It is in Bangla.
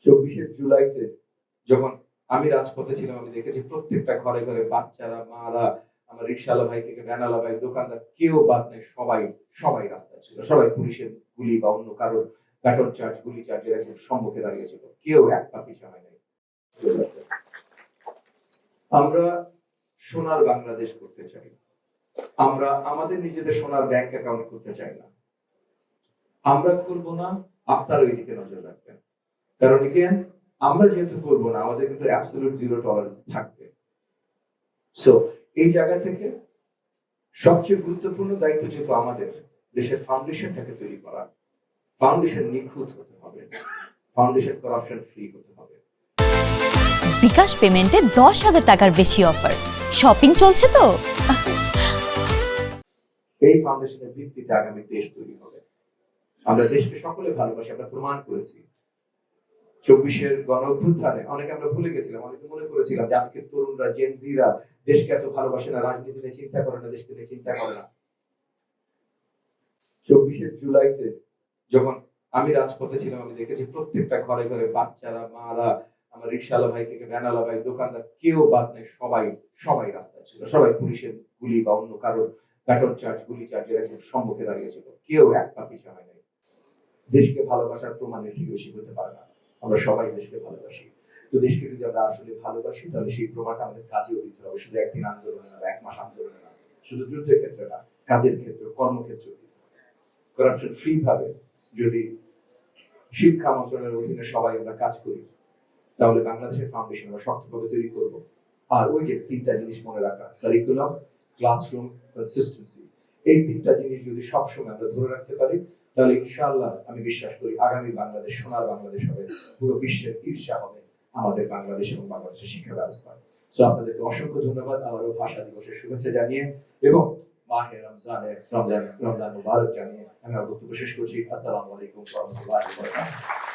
24শে জুলাইতে যখন আমি রাজপথে ছিলাম, আমি দেখেছি প্রত্যেকটা ঘরে ঘরে বাচ্চারা, মারা, আমার রিকশাওয়ালা ভাই থেকে ভ্যানওয়ালা ভাই, দোকানদার, কেউ বাদ নেই, সবাই সবাই রাস্তায় ছিল। সবাই পুলিশের গুলি বা অন্য কারো ব্যাটন চার্জ, গুলি চার্জের একদম সম্মুখে দাঁড়িয়েছিল। কেউ এক পা পিছু হয় নাই। আমরা সোনার বাংলাদেশ করতে চাই। আমরা আমাদের নিজেদের সোনার ব্যাংক অ্যাকাউন্ট করতে চাই না। আমরা খুলবো না, আপনারা ওই দিকে নজর রাখবেন। কারণ এগেন, আমরা যেহেতু করবো না, আমাদের কিন্তু অ্যাবসলিউট জিরো টলারেন্স থাকবে। সো এই জায়গা থেকে সবচেয়ে গুরুত্বপূর্ণ দায়িত্ব যেহেতু আমাদের দেশের ফাউন্ডেশনটাকে তৈরি করা। ফাউন্ডেশন নিখুঁত হতে হবে, ফাউন্ডেশন করাপশন ফ্রি হতে হবে। বিকাশ পেমেন্টে 10,000 টাকার বেশি অফার। শপিং চলছে তো। এই ফাউন্ডেশনের ভিত্তিতে আগামী দেশ তৈরি হবে। আমরা দেশকে সকলে ভালোবাসি, আমরা প্রমাণ করেছি। 24-এর গণ অভ্যুত্থানে অনেকে আমরা ভুলে গেছিলাম, অনেকে মনে করেছিলাম যে আজকের তরুণরা, জেনজিরা দেশকে এত ভালোবাসে না, রাজনীতি নিয়ে চিন্তা করে না, দেশকে নিয়ে চিন্তা করে না। 24শে জুলাইতে যখন আমি রাজপথে ছিলাম, আমি দেখেছি প্রত্যেকটা ঘরে ঘরে বাচ্চারা, মারা, আমার রিকশাওয়ালা ভাই থেকে ভ্যানওয়ালা ভাই, দোকানদার, কেউ বাদ নেই, সবাই সবাই রাস্তায় ছিল। সবাই পুলিশের গুলি বা অন্য কারো ব্যাটন চার্জ, গুলি চার্জের একদম সম্মুখে দাঁড়িয়েছিল। কেউ এক পা পিছু হয় নাই। দেশকে ভালোবাসার প্রমাণের কি বেশি হতে পারে না। আমরা সবাই দেশকে ভালোবাসি। তো দেশকে যদি আমরা আসলে ভালোবাসি, তাহলে সেই প্রমাণটা আমাদের কাজেও দিতে হবে। শুধু একদিন আন্দোলনে না, 1 মাস আন্দোলনে না, শুধু যুদ্ধের ক্ষেত্রে না, কাজের ক্ষেত্রে, কর্মক্ষেত্রে করাপশন ফ্রি ভাবে যদি শিক্ষা মন্ত্রণালয়ের অধীনে সবাই আমরা কাজ করি, তাহলে বাংলাদেশের ফাউন্ডেশন আমরা শক্তভাবে তৈরি করব। আর ওই যে 3টা জিনিস মনে রাখা, কারিকুলাম, ক্লাসরুম, কনসিস্টেন্সি, এই 3টা জিনিস যদি সবসময় আমরা ধরে রাখতে পারি, তাহলে ইনশাআল্লাহ আমি বিশ্বাস করি আগামী বাংলাদেশ সোনার বাংলাদেশ হবে। পুরো বিশ্বের ঈর্ষা হবে আমাদের বাংলাদেশ এবং বাংলাদেশের শিক্ষা ব্যবস্থা। তো আপনাদেরকে অসংখ্য ধন্যবাদ আমারও ভাষা দিবসের শুভেচ্ছা জানিয়ে এবং মাহে রমজান মুবারক জানিয়ে আমি আমার বক্তব্য শেষ করছি। আসসালামু আলাইকুম ওয়া রাহমাতুল্লাহি ওয়া বারাকাতুহু।